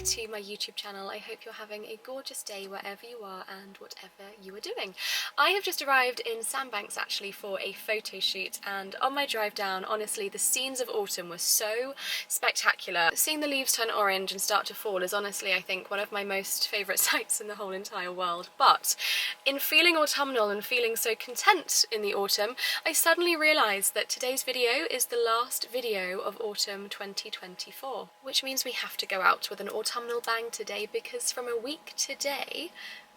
to my YouTube channel. I hope you're having a gorgeous day wherever you are and whatever you are doing. I have just arrived in Sandbanks actually for a photo shoot, and on my drive down, honestly, the scenes of autumn were so spectacular. Seeing the leaves turn orange and start to fall is honestly, I think, one of my most favourite sights in the whole entire world. But in feeling autumnal and feeling so content in the autumn, I suddenly realised that today's video is the last video of autumn 2024, which means we have to go out with an autumnal bang today, because from a week today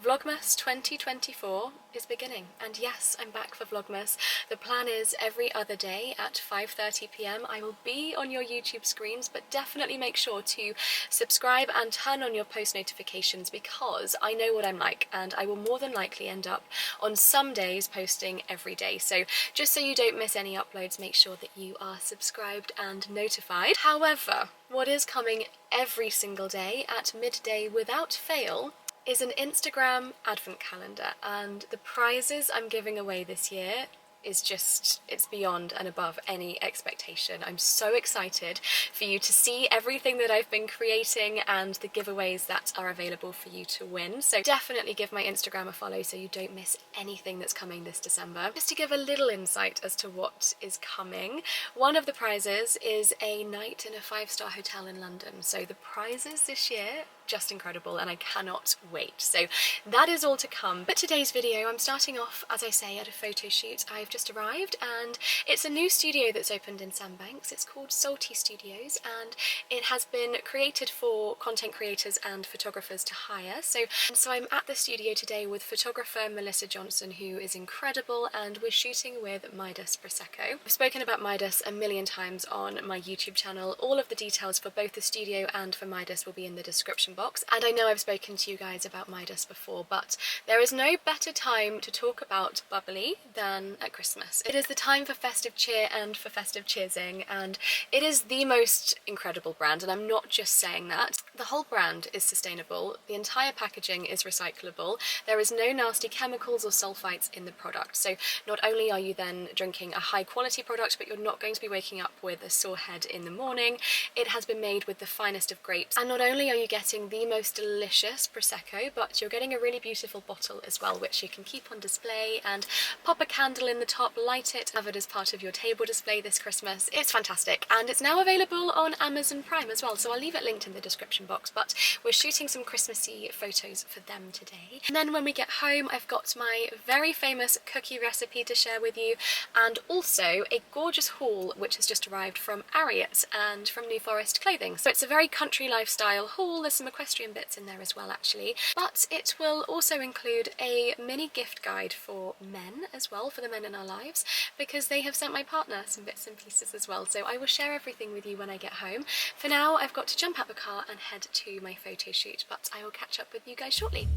Vlogmas 2024 is beginning. And yes, I'm back for Vlogmas. The plan is every other day at 5:30 p.m. I will be on your YouTube screens, but definitely make sure to subscribe and turn on your post notifications, because I know what I'm like and I will more than likely end up on some days posting every day. So just so you don't miss any uploads, make sure that you are subscribed and notified. However, what is coming every single day at midday without fail is an Instagram advent calendar, and the prizes I'm giving away this year is just, it's beyond and above any expectation. I'm so excited for you to see everything that I've been creating and the giveaways that are available for you to win. So definitely give my Instagram a follow so you don't miss anything that's coming this December. Just to give a little insight as to what is coming, one of the prizes is a night in a 5-star hotel in London. So the prizes this year, just incredible, and I cannot wait. So that is all to come. But today's video, I'm starting off, as I say, at a photo shoot. I've just arrived and it's a new studio that's opened in Sandbanks. It's called Salty Studios, and it has been created for content creators and photographers to hire. So I'm at the studio today with photographer Melissa Johnson, who is incredible, and we're shooting with Midas Prosecco. I've spoken about Midas a million times on my YouTube channel. All of the details for both the studio and for Midas will be in the description box. And I know I've spoken to you guys about Midas before, but there is no better time to talk about bubbly than at Christmas. It is the time for festive cheer and for festive cheersing, and it is the most incredible brand, and I'm not just saying that. The whole brand is sustainable, the entire packaging is recyclable, there is no nasty chemicals or sulfites in the product. So not only are you then drinking a high quality product, but you're not going to be waking up with a sore head in the morning. It has been made with the finest of grapes, and not only are you getting the most delicious Prosecco, but you're getting a really beautiful bottle as well, which you can keep on display and pop a candle in the top, light it, have it as part of your table display this Christmas. It's fantastic, and it's now available on Amazon Prime as well, so I'll leave it linked in the description box. But we're shooting some Christmassy photos for them today. And then when we get home, I've got my very famous cookie recipe to share with you, and also a gorgeous haul which has just arrived from Ariat and from New Forest clothing. So it's a very country lifestyle haul. There's some equestrian bits in there as well actually, but it will also include a mini gift guide for men as well, for the men in our lives, because they have sent my partner some bits and pieces as well. So I will share everything with you when I get home. For now, I've got to jump out the car and head to my photo shoot, but I will catch up with you guys shortly.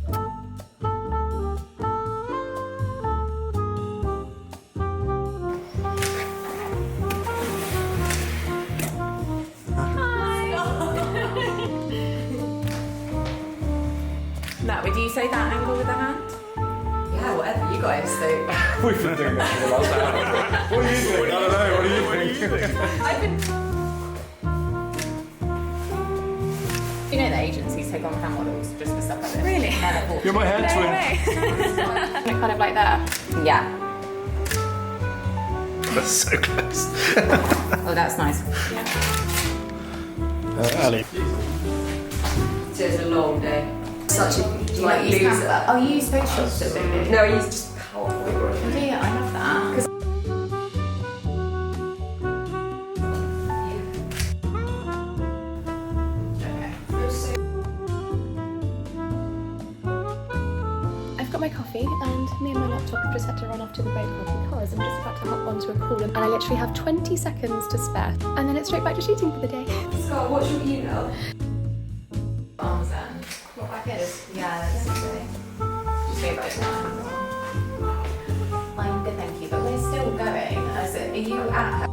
Matt, would you say that angle with the hand? Yeah, whatever you guys think. We've been doing this for the last hour. What do you think? I don't know, what do you think? I've been... You know that agencies take on cam models just for stuff like this? Really? You're my hair twin. Kind of like that? Yeah. That's so close. Oh, that's nice. Yeah. Ali. So it's a long day. Such a like use loser. Canva. Oh, you use Photoshop? No, I use just PowerPoint. Oh, yeah, I love that. I've got my coffee, and me and my laptop have just had to run off to the boat club because I'm just about to hop onto a call, and I literally have 20 seconds to spare, and then it's straight back to shooting for the day. Scott, what's your email? Arms then. What back is? Yeah, that's okay. Just go right now. I'm good, thank you, but we're still going. Are you at her?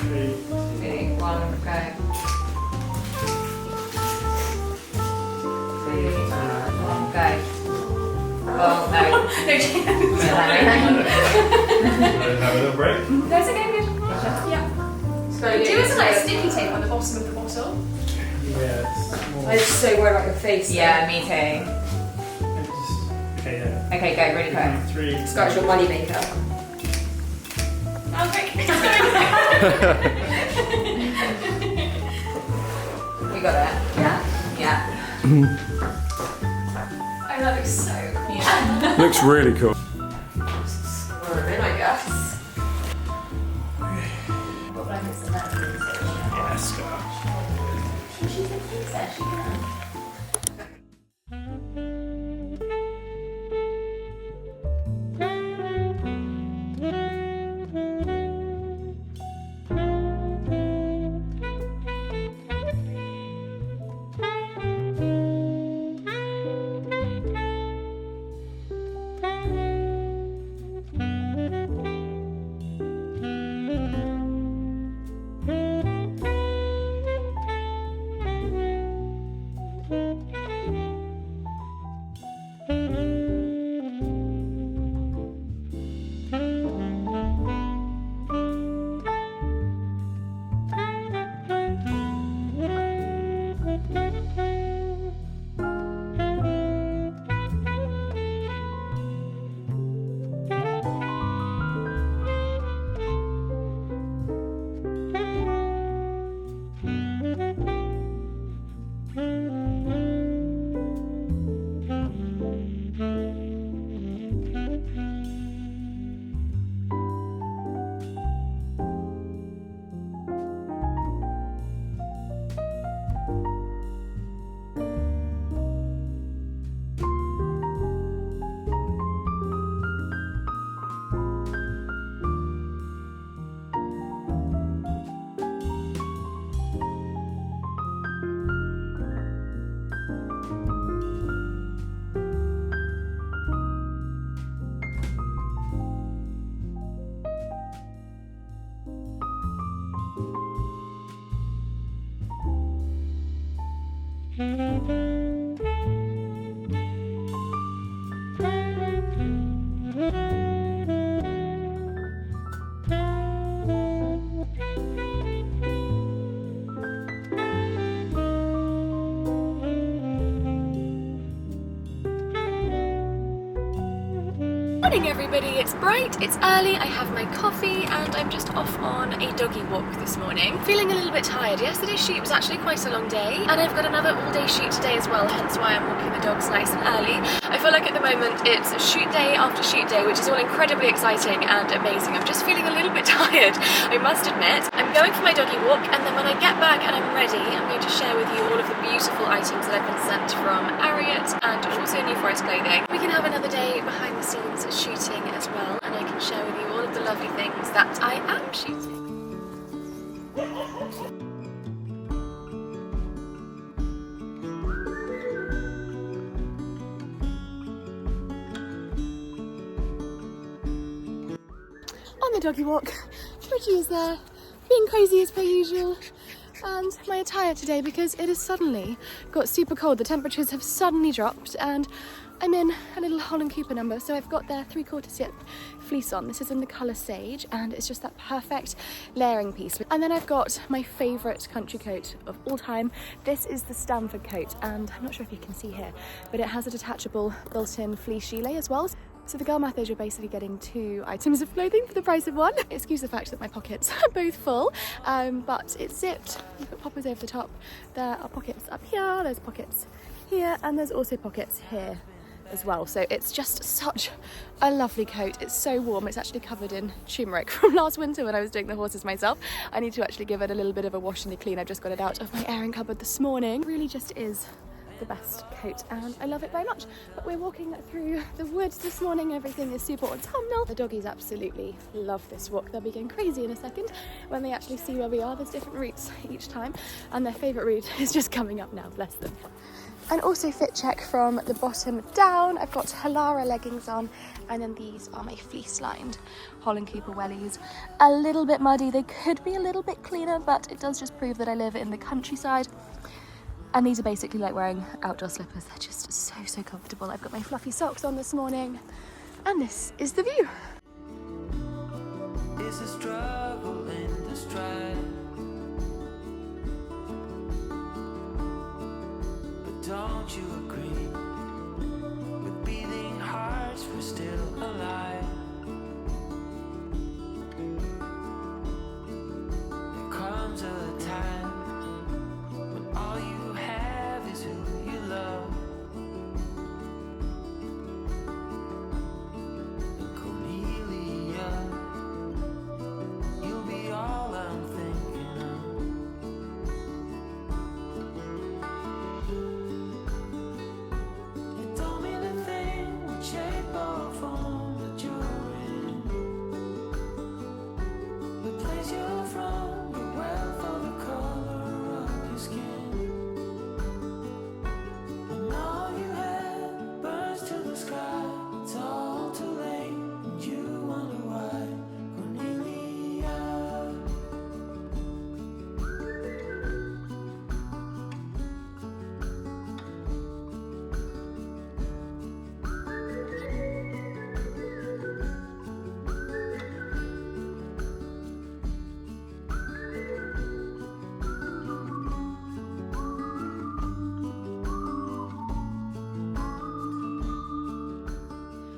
3, 2, 1, go. 3, 2, 1, go. Oh, no. No chance. Have a little break? That's okay, good. Yeah. Do it like sticky tape on the bottom of the bottle. Yeah, I'm so worried about your face. Yeah, me too. Okay, yeah. Okay, go, really quick. 3. Scarlett's your money maker. Oh, quick. We got it. Yeah. Yeah. Oh, that looks so cool. Yeah. Looks really cool. Squirm in, I guess. Yes, go. She's a princess, she can. Morning everybody, it's bright, it's early, I have my coffee and I'm just off on a doggy walk this morning. Feeling a little bit tired. Yesterday's shoot was actually quite a long day and I've got another all-day shoot today as well, hence why I'm walking the dogs nice and early. I feel like at the moment it's shoot day after shoot day, which is all incredibly exciting and amazing. I'm just feeling a little bit tired, I must admit. I'm going for my doggy walk and then when I get back and I'm ready, I'm going to share with you all of the beautiful items that I've been sent from Ariat and also New Forest clothing. We can have another day behind the scenes shooting as well and I can share with you all of the lovely things that I am shooting. On the doggy walk, Bridgie is there, being crazy as per usual. And my attire today, because it has suddenly got super cold, the temperatures have suddenly dropped and I'm in a little Holland Cooper number, so I've got their 3/4 zip fleece on. This is in the colour Sage and it's just that perfect layering piece. And then I've got my favourite country coat of all time. This is the Stamford coat and I'm not sure if you can see here, but it has a detachable built-in fleece gilet as well. So the girl math is you're basically getting 2 items of clothing for the price of 1. Excuse the fact that my pockets are both full, but it's zipped. You put poppers over the top. There are pockets up here, there's pockets here, and there's also pockets here as well. So it's just such a lovely coat. It's so warm. It's actually covered in turmeric from last winter when I was doing the horses myself. I need to actually give it a little bit of a wash and a clean. I've just got it out of my airing cupboard this morning. It really just is the best coat and I love it very much. But we're walking through the woods this morning. Everything is super autumnal. The doggies absolutely love this walk. They'll be going crazy in a second when they actually see where we are. There's different routes each time and their favourite route is just coming up now, bless them. And also fit check from the bottom down. I've got Halara leggings on and then these are my fleece lined Holland Cooper wellies. A little bit muddy, they could be a little bit cleaner, but it does just prove that I live in the countryside. And these are basically like wearing outdoor slippers. They're just so comfortable. I've got my fluffy socks on this morning and this is the view. It's a struggle in the stride. you agree? With beating hearts, we're still alive. There comes a time when all you have is who you love. And Cornelia, you'll be all I'm thinking of. You told me the thing would shape or form that you're in. The place you're from, the wealth or the color of your skin. And all you have burns to the sky. It's all too late, and you wonder why, Cornelia.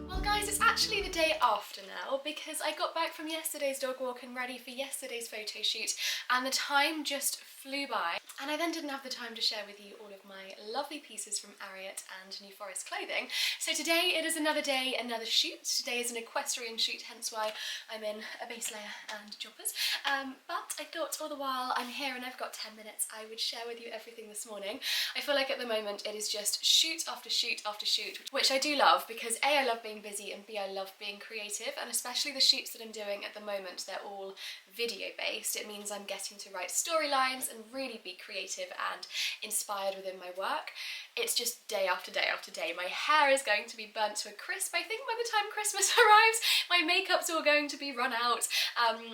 Well guys, it's actually the day after now because I got back from yesterday's dog walk and ready for yesterday's photo shoot, and the time just flew by, and I then didn't have the time to share with you all of my lovely pieces from Ariat and New Forest clothing. So today it is another day, another shoot. Today is an equestrian shoot, hence why I'm in a base layer and joggers. But I thought all the while I'm here and I've got 10 minutes, I would share with you everything this morning. I feel like at the moment it is just shoot after shoot after shoot, which I do love because A, I love being busy, and B, I love being creative, and especially the shoots that I'm doing at the moment, they're all video based. It means I'm getting to write storylines and really be creative and inspired within my work. It's just day after day after day. My hair is going to be burnt to a crisp, I think, by the time Christmas arrives. My makeup's all going to be run out.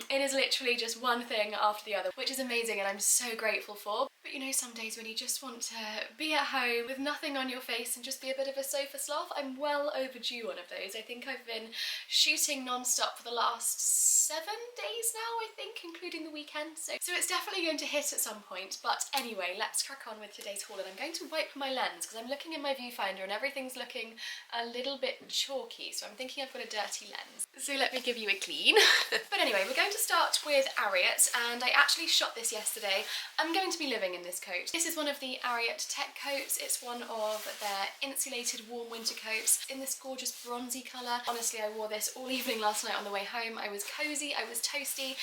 It is literally just one thing after the other, which is amazing and I'm so grateful for. But you know, some days when you just want to be at home with nothing on your face and just be a bit of a sofa sloth, I'm well overdue one of those. I think I've been shooting non-stop for the last 7 days now, I think, including the weekend. So it's definitely going to hit at some point. But anyway, let's crack on with today's haul, and I'm going to wipe my lens because I'm looking in my viewfinder and everything's looking a little bit chalky, so I'm thinking I've got a dirty lens. So let me give you a clean. But anyway, we're going to start with Ariat, and I actually shot this yesterday. I'm going to be living in this coat. This is one of the Ariat tech coats. It's one of their insulated warm winter coats in this gorgeous bronzy colour. Honestly, I wore this all evening last night on the way home. I was cosy, I was toasty,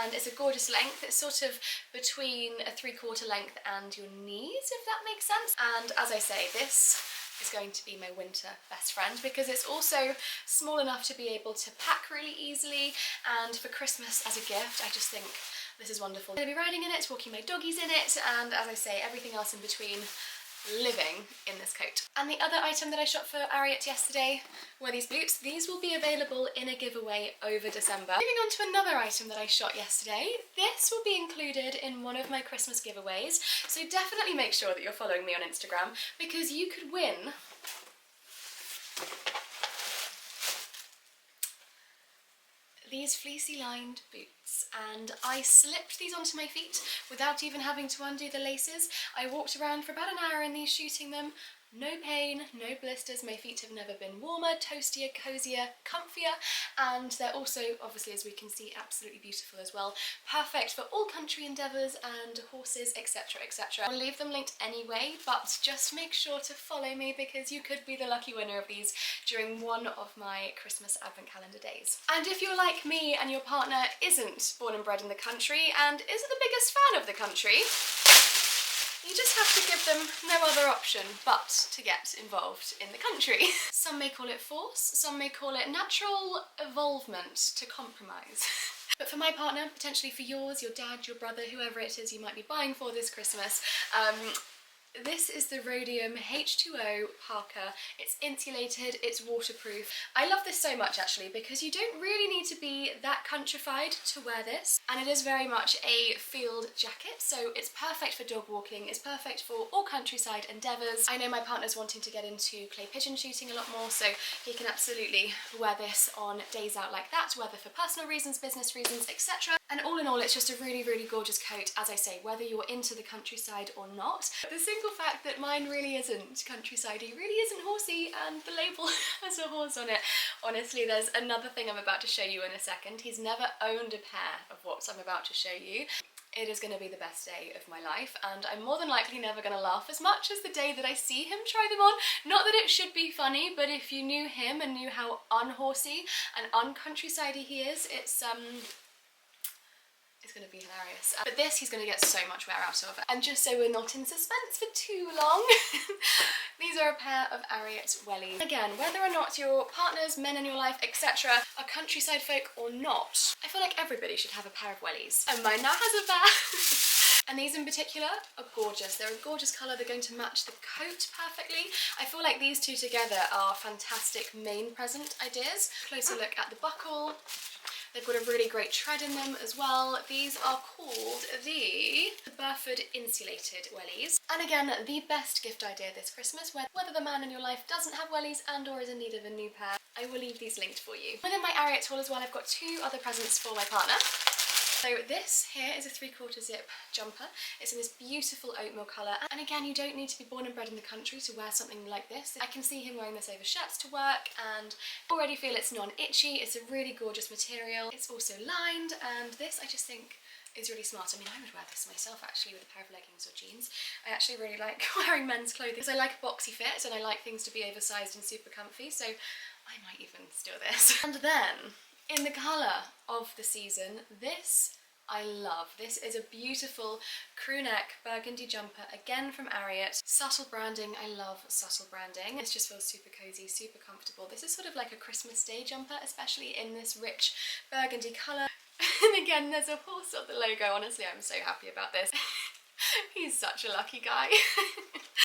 and it's a gorgeous length. It's sort of between a 3/4 length and your knees, if that makes sense. And as I say, this is going to be my winter best friend because it's also small enough to be able to pack really easily, and for Christmas as a gift, I just think this is wonderful. I'm going to be riding in it, walking my doggies in it, and as I say, everything else in between, living in this coat. And the other item that I shot for Ariat yesterday were these boots. These will be available in a giveaway over December. Moving on to another item that I shot yesterday. This will be included in one of my Christmas giveaways, so definitely make sure that you're following me on Instagram because you could win these fleecy lined boots, and I slipped these onto my feet without even having to undo the laces. I walked around for about an hour in these shooting them. No pain, no blisters, my feet have never been warmer, toastier, cozier, comfier, and they're also, obviously as we can see, absolutely beautiful as well. Perfect for all country endeavours and horses, etc, etc. I'll leave them linked anyway, but just make sure to follow me because you could be the lucky winner of these during one of my Christmas advent calendar days. And if you're like me and your partner isn't born and bred in the country and isn't the biggest fan of the country, you just have to give them no other option but to get involved in the country. Some may call it force, some may call it natural evolvement to compromise. But for my partner, potentially for yours, your dad, your brother, whoever it is you might be buying for this Christmas, this is the Rhodium H2O parka. It's insulated, it's waterproof. I love this so much actually because you don't really need to be that countrified to wear this, and it is very much a field jacket, so it's perfect for dog walking, it's perfect for all countryside endeavours. I know my partner's wanting to get into clay pigeon shooting a lot more, so he can absolutely wear this on days out like that, whether for personal reasons, business reasons, etc. And all in all, it's just a really, really gorgeous coat, as I say, whether you're into the countryside or not. The single simple fact that mine really isn't countryside-y, really isn't horsey, and the label has a horse on it. Honestly, there's another thing I'm about to show you in a second. He's never owned a pair of what I'm about to show you. It is going to be the best day of my life, and I'm more than likely never going to laugh as much as the day that I see him try them on. Not that it should be funny, but if you knew him and knew how unhorsey and uncountryside-y he is, it's going to be hilarious. But this he's going to get so much wear out of. And just so we're not in suspense for too long, these are a pair of Ariat wellies. Again, whether or not your partners, men in your life, etc. are countryside folk or not, I feel like everybody should have a pair of wellies. And mine now has a pair. And these in particular are gorgeous. They're a gorgeous colour. They're going to match the coat perfectly. I feel like these two together are fantastic main present ideas. Closer look at the buckle. They've got a really great tread in them as well. These are called the Burford Insulated Wellies. And again, the best gift idea this Christmas, whether the man in your life doesn't have wellies and or is in need of a new pair, I will leave these linked for you. Within my Ariat haul as well, I've got 2 other presents for my partner. So this here is a 3/4 zip jumper. It's in this beautiful oatmeal colour, and again, you don't need to be born and bred in the country to wear something like this. I can see him wearing this over shirts to work and already feel it's non-itchy. It's a really gorgeous material. It's also lined, and this I just think is really smart. I mean, I would wear this myself actually with a pair of leggings or jeans. I actually really like wearing men's clothing because I like a boxy fit and I like things to be oversized and super comfy, so I might even steal this. And then, in the colour of the season, this I love. This is a beautiful crew neck burgundy jumper, again from Ariat. Subtle branding, I love subtle branding. This just feels super cozy, super comfortable. This is sort of like a Christmas Day jumper, especially in this rich burgundy colour. And again, there's a horse on the logo. Honestly, I'm so happy about this. He's such a lucky guy.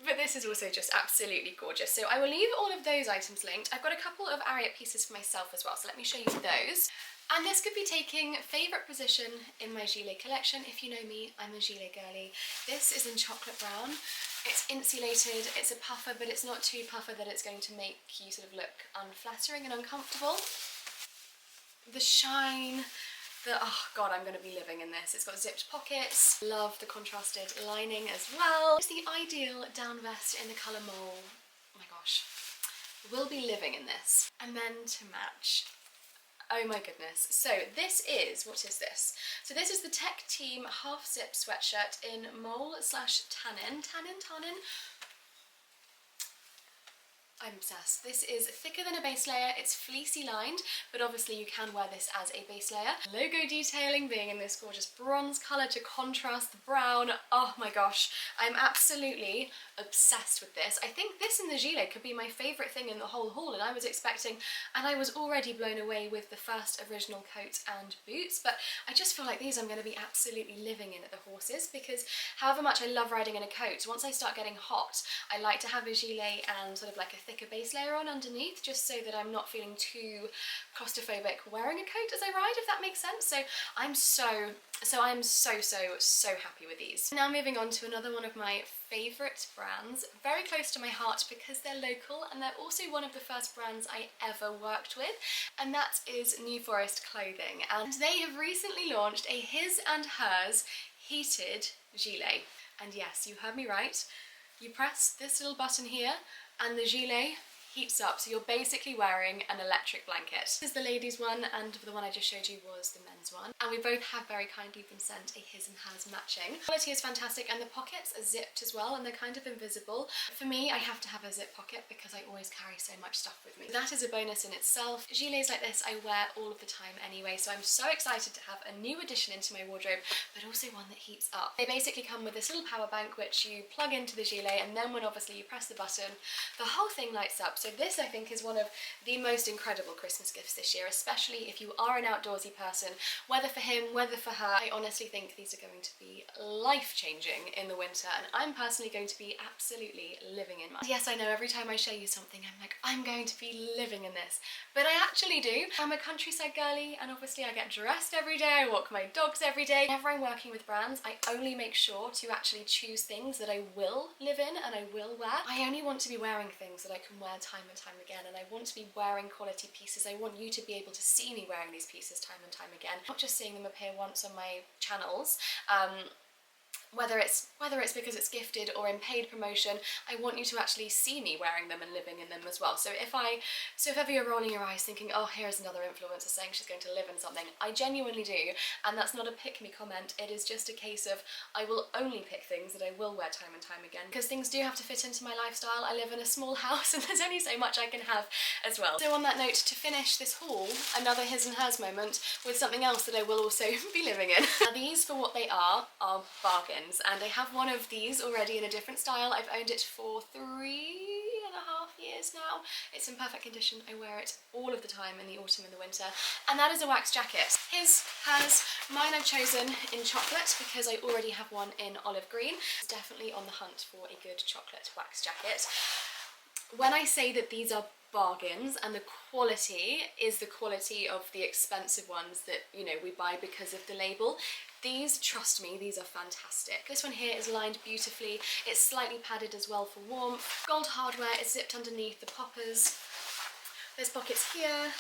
But this is also just absolutely gorgeous. So I will leave all of those items linked. I've got a couple of Ariat pieces for myself as well, so let me show you those. And this could be taking favourite position in my gilet collection. If you know me, I'm a gilet girly. This is in chocolate brown. It's insulated, it's a puffer, but it's not too puffer that it's going to make you sort of look unflattering and uncomfortable. The shine, oh god, I'm going to be living in this. It's got zipped pockets. Love the contrasted lining as well. It's the ideal down vest in the colour mole. Oh my gosh. We'll be living in this. And then to match, oh my goodness. So this is, what is this? So this is the Tech Team half zip sweatshirt in mole / tannin. Tannin? I'm obsessed. This is thicker than a base layer, it's fleecy lined, but obviously you can wear this as a base layer. Logo detailing being in this gorgeous bronze colour to contrast the brown. Oh my gosh, I'm absolutely obsessed with this. I think this and the gilet could be my favourite thing in the whole haul, and I was already blown away with the first original coat and boots, but I just feel like these I'm going to be absolutely living in at the horses, because however much I love riding in a coat, once I start getting hot, I like to have a gilet and sort of like a thicker base layer on underneath, just so that I'm not feeling too claustrophobic wearing a coat as I ride, if that makes sense. So I'm so happy with these. Now moving on to another one of my favourite brands, very close to my heart because they're local, and they're also one of the first brands I ever worked with, and that is New Forest clothing. And they have recently launched a his and hers heated gilet. And yes, you heard me right. You press this little button here and the gilet heats up, so you're basically wearing an electric blanket. This is the ladies one, and the one I just showed you was the men's one, and we both have very kindly been sent a his and hers matching. The quality is fantastic, and the pockets are zipped as well, and they're kind of invisible. For me, I have to have a zip pocket because I always carry so much stuff with me. That is a bonus in itself. Gilets like this I wear all of the time anyway, so I'm so excited to have a new addition into my wardrobe, but also one that heats up. They basically come with this little power bank which you plug into the gilet, and then when obviously you press the button, the whole thing lights up. So this, I think, is one of the most incredible Christmas gifts this year, especially if you are an outdoorsy person, whether for him, whether for her. I honestly think these are going to be life-changing in the winter, and I'm personally going to be absolutely living in mine. Yes, I know, every time I show you something, I'm like, I'm going to be living in this, but I actually do. I'm a countryside girly, and obviously I get dressed every day, I walk my dogs every day. Whenever I'm working with brands, I only make sure to actually choose things that I will live in and I will wear. I only want to be wearing things that I can wear time and time again, and I want to be wearing quality pieces. I want you to be able to see me wearing these pieces time and time again, not just seeing them appear once on my channels, Whether it's because it's gifted or in paid promotion, I want you to actually see me wearing them and living in them as well. So if ever you're rolling your eyes thinking, oh, here's another influencer saying she's going to live in something, I genuinely do, and that's not a pick me comment. It is just a case of I will only pick things that I will wear time and time again, because things do have to fit into my lifestyle. I live in a small house and there's only so much I can have as well. So on that note, to finish this haul, another his and hers moment with something else that I will also be living in. Now these, for what they are bargains, and I have one of these already in a different style. I've owned it for 3.5 years now. It's in perfect condition. I wear it all of the time in the autumn and the winter, and that is a wax jacket. Hers, mine I've chosen in chocolate because I already have one in olive green. It's definitely on the hunt for a good chocolate wax jacket. When I say that these are bargains and the quality is the quality of the expensive ones that, you know, we buy because of the label, these, trust me, these are fantastic. This one here is lined beautifully. It's slightly padded as well for warmth. Gold hardware, it's zipped underneath the poppers. There's pockets here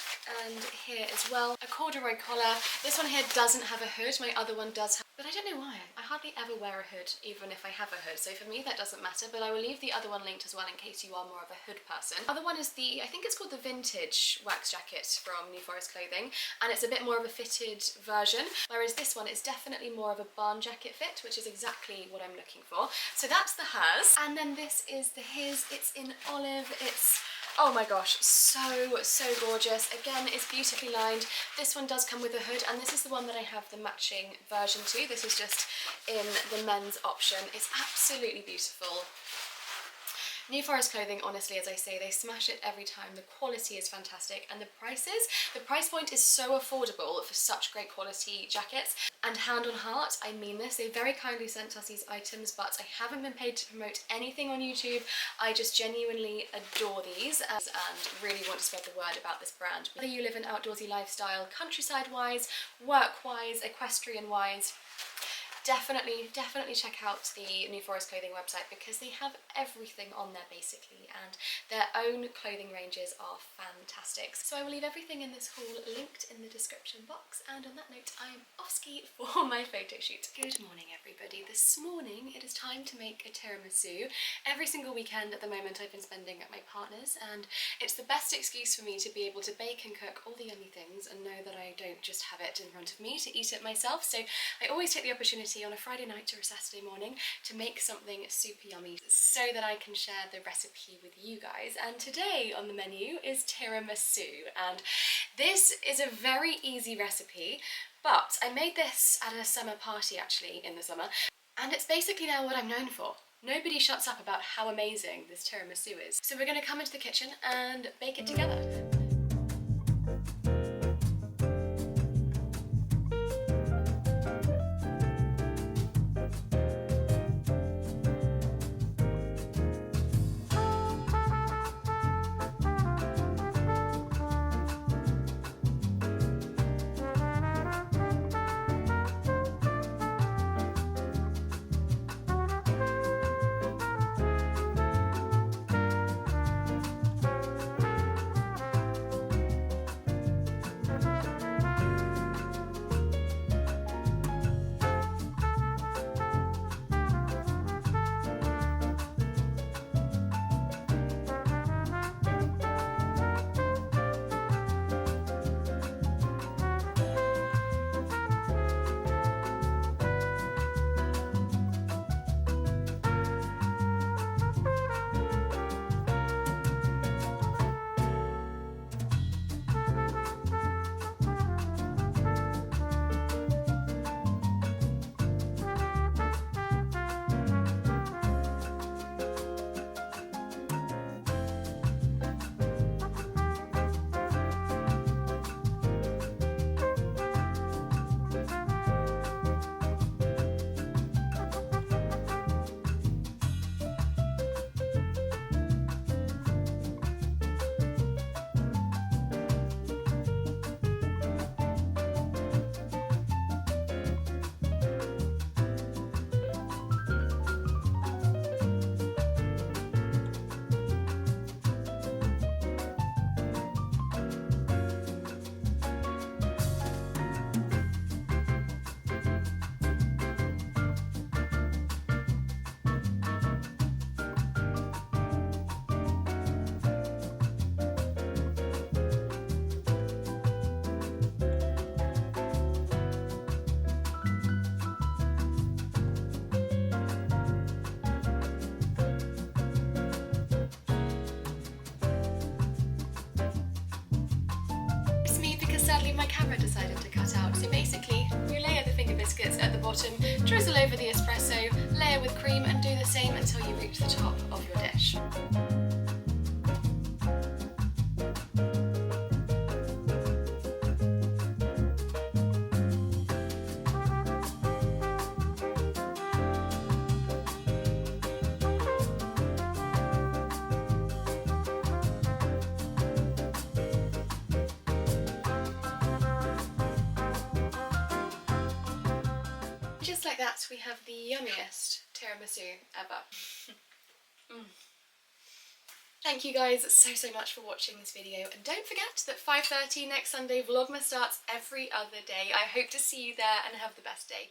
and here as well. A corduroy collar. This one here doesn't have a hood. My other one does have, but I don't know why. I hardly ever wear a hood, even if I have a hood. So for me, that doesn't matter, but I will leave the other one linked as well in case you are more of a hood person. The other one is the, I think it's called the vintage wax jacket from New Forest Clothing, and it's a bit more of a fitted version, whereas this one is definitely more of a barn jacket fit, which is exactly what I'm looking for. So that's the hers. And then this is the his. It's in olive. It's, oh my gosh, so gorgeous. Again, it's beautifully lined. This one does come with a hood, and this is the one that I have the matching version to. This is just in the men's option. It's absolutely beautiful. New Forest Clothing, honestly, as I say, they smash it every time. The quality is fantastic, and the price point is so affordable for such great quality jackets. And hand on heart, I mean this, they very kindly sent us these items, but I haven't been paid to promote anything on YouTube. I just genuinely adore these and really want to spread the word about this brand. Whether you live an outdoorsy lifestyle, countryside-wise, work-wise, equestrian-wise, definitely check out the New Forest Clothing website, because they have everything on there basically, and their own clothing ranges are fantastic. So I will leave everything in this haul linked in the description box, and on that note, I am off ski for my photo shoot. Good morning everybody. This morning it is time to make a tiramisu. Every single weekend at the moment I've been spending at my partner's, and it's the best excuse for me to be able to bake and cook all the yummy things and know that I don't just have it in front of me to eat it myself. So I always take the opportunity on a Friday night or a Saturday morning to make something super yummy so that I can share the recipe with you guys. And today on the menu is tiramisu, and this is a very easy recipe, but I made this at a summer party actually in the summer, and it's basically now what I'm known for. Nobody shuts up about how amazing this tiramisu is. So we're going to come into the kitchen and bake it together. like that, we have the yummiest tiramisu ever. Thank you guys so much for watching this video, and don't forget that 5:30 next Sunday Vlogmas starts every other day. I hope to see you there and have the best day.